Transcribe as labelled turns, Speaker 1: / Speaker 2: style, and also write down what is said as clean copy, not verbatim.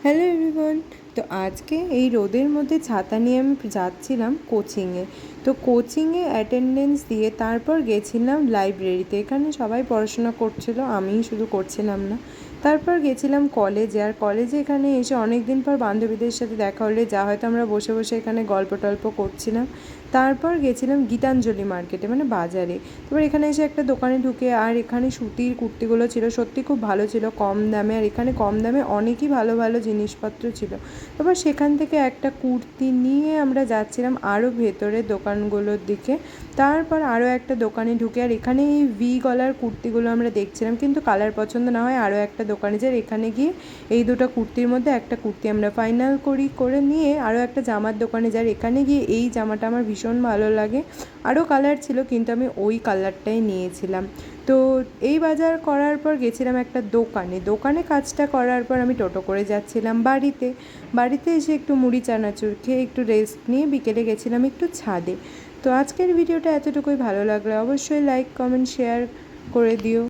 Speaker 1: Hello everyone. তো আজকে এই রোদের মধ্যে ছাতা নিয়ে আমি যাচ্ছিলাম কোচিংয়ে। তো কোচিংয়ে অ্যাটেন্ডেন্স দিয়ে তারপর গেছিলাম লাইব্রেরিতে। এখানে সবাই পড়াশোনা করছিল, আমিই শুধু করছিলাম না। তারপর গেছিলাম কলেজে, আর কলেজে এখানে এসে অনেক দিন পর বান্ধবীদের সাথে দেখা হলে যা হয়তো আমরা বসে বসে এখানে গল্প টল্প করছিলাম। তারপর গেছিলাম গীতাঞ্জলি মার্কেটে, মানে বাজারে। তারপর এখানে এসে একটা দোকানে ঢুকে, আর এখানে সুতির কুর্তিগুলো ছিল, সত্যি খুব ভালো ছিল, কম দামে। আর এখানে কম দামে অনেকই ভালো ভালো জিনিসপত্র ছিল। তারপর সেখান থেকে একটা কুর্তি নিয়ে আমরা যাচ্ছিলাম আরও ভেতরের দোকানগুলোর দিকে। তারপর আরও একটা দোকানে ঢুকে, আর এখানে এই ভি গলার কুর্তিগুলো আমরা দেখছিলাম, কিন্তু কালার পছন্দ না হয় আরও একটা দোকানে যাই। এখানে গিয়ে এই দুটো কুর্তির মধ্যে একটা কুর্তি আমরা ফাইনাল করে নিয়ে আরও একটা জামার দোকানে যাই। এখানে গিয়ে এই জামাটা আমার ভীষণ ভালো লাগে, আরও কালার ছিল কিন্তু আমি ওই কালারটাই নিয়েছিলাম। তো এই বাজার করার পর গেছিলাম একটা দোকানে কাজটা করার পর আমি টোটো করে যাচ্ছিলাম বাড়িতে এসে একটু মুড়ি চানাচুর খেয়ে একটু রেস্ট নিয়ে বিকেলে গেছিলাম একটু ছাদে। তো আজকের ভিডিওটা এতটুকুই, ভালো লাগলে অবশ্যই লাইক কমেন্ট শেয়ার করে দিও।